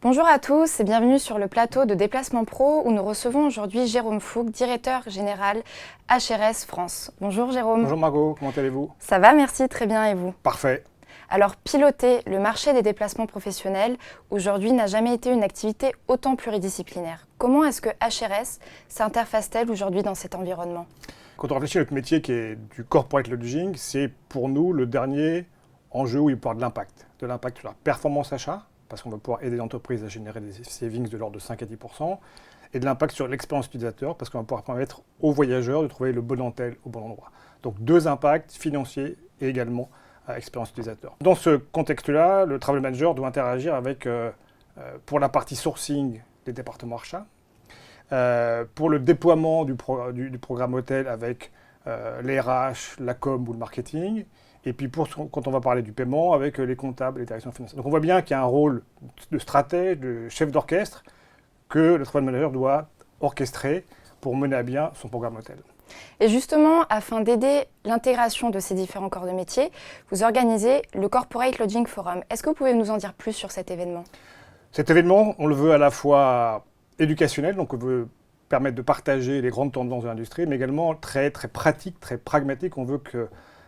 Bonjour à tous et bienvenue sur le plateau de Déplacement Pro où nous recevons aujourd'hui Jérôme Fouque, directeur général HRS France. Bonjour Jérôme. Bonjour Margot, comment allez-vous? Ça va, merci, très bien et vous? Parfait. Alors piloter le marché des déplacements professionnels aujourd'hui n'a jamais été une activité autant pluridisciplinaire. Comment est-ce que HRS s'interface-t-elle aujourd'hui dans cet environnement? Quand on réfléchit à notre métier qui est du corporate lodging, c'est pour nous le dernier enjeu où il peut y avoir de l'impact sur la performance achat, parce qu'on va pouvoir aider les entreprises à générer des savings de l'ordre de 5 à 10%, et de l'impact sur l'expérience utilisateur, parce qu'on va pouvoir permettre aux voyageurs de trouver le bon hôtel au bon endroit. Donc deux impacts financiers et également expérience utilisateur. Dans ce contexte-là, le travel manager doit interagir avec, pour la partie sourcing, les départements achats, pour le déploiement du programme hôtel avec les RH, la com ou le marketing, et puis quand on va parler du paiement, avec les comptables et les directions financières. Donc on voit bien qu'il y a un rôle de stratège, de chef d'orchestre, que le travel manager doit orchestrer pour mener à bien son programme hôtel. Et justement, afin d'aider l'intégration de ces différents corps de métier, vous organisez le Corporate Lodging Forum. Est-ce que vous pouvez nous en dire plus sur cet événement? Cet événement, on le veut à la fois éducationnel, donc on veut permettre de partager les grandes tendances de l'industrie, mais également très pratique, très pragmatique. On veut que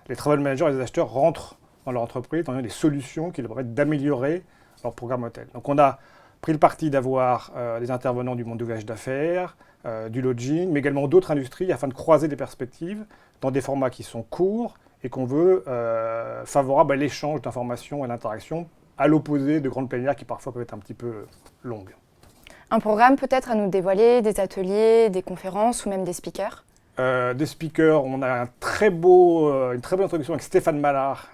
les travel managers et les acheteurs rentrent dans leur entreprise, dans des solutions qui leur permettent d'améliorer leur programme hôtel. Donc on a pris le parti d'avoir des intervenants du monde du voyage d'affaires, du lodging, mais également d'autres industries, afin de croiser des perspectives dans des formats qui sont courts et qu'on veut favorables à l'échange d'informations et à l'interaction, à l'opposé de grandes plénières qui parfois peuvent être un petit peu longues. Un programme peut-être à nous dévoiler, des ateliers, des conférences ou même des speakers? Des speakers, on a une très bonne introduction avec Stéphane Mallard,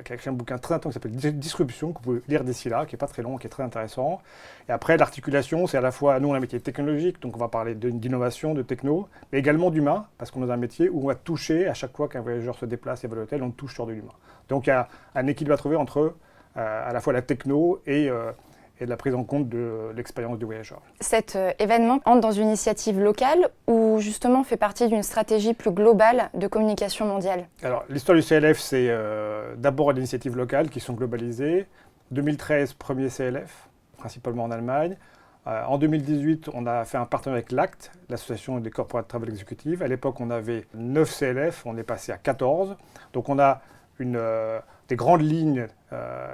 qui a écrit un bouquin très intéressant qui s'appelle Disruption, que vous pouvez lire d'ici là, qui n'est pas très long, qui est très intéressant. Et après, l'articulation, c'est à la fois, nous on a un métier technologique, donc on va parler d'innovation, de techno, mais également d'humain, parce qu'on a un métier où on va toucher, à chaque fois qu'un voyageur se déplace et va à l'hôtel, on touche sur de l'humain. Donc il y a un équilibre à trouver entre à la fois la techno et de la prise en compte de l'expérience du voyageur. Cet événement entre dans une initiative locale ou justement fait partie d'une stratégie plus globale de communication mondiale? Alors, l'histoire du CLF, c'est d'abord des initiatives locales qui sont globalisées. 2013, premier CLF, principalement en Allemagne. En 2018, on a fait un partenariat avec l'ACT, l'association des corporate travel executives. À l'époque, on avait 9 CLF, on est passé à 14. Donc on a des grandes lignes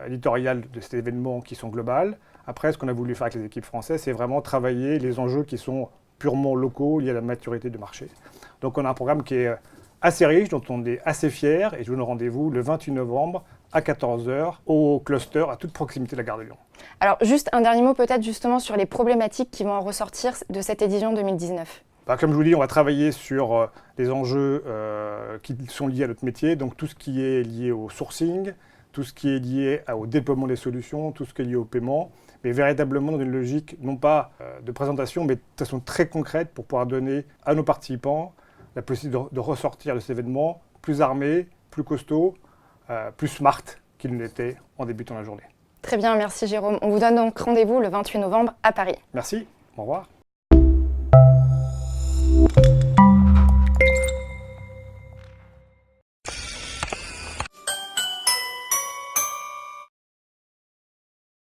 éditoriales de cet événement qui sont globales. Après, ce qu'on a voulu faire avec les équipes françaises, c'est vraiment travailler les enjeux qui sont purement locaux, liés à la maturité du marché. Donc on a un programme qui est assez riche, dont on est assez fier, et je vous donne rendez-vous le 28 novembre à 14 h au cluster, à toute proximité de la gare de Lyon. Alors juste un dernier mot peut-être justement sur les problématiques qui vont en ressortir de cette édition 2019. Comme je vous dis, on va travailler sur des enjeux qui sont liés à notre métier, donc tout ce qui est lié au sourcing, tout ce qui est lié au déploiement des solutions, tout ce qui est lié au paiement, mais véritablement dans une logique non pas de présentation, mais de façon très concrète pour pouvoir donner à nos participants la possibilité de ressortir de cet événement plus armés, plus costauds, plus smart qu'ils ne l'étaient en débutant la journée. Très bien, merci Jérôme. On vous donne donc rendez-vous le 28 novembre à Paris. Merci, au revoir.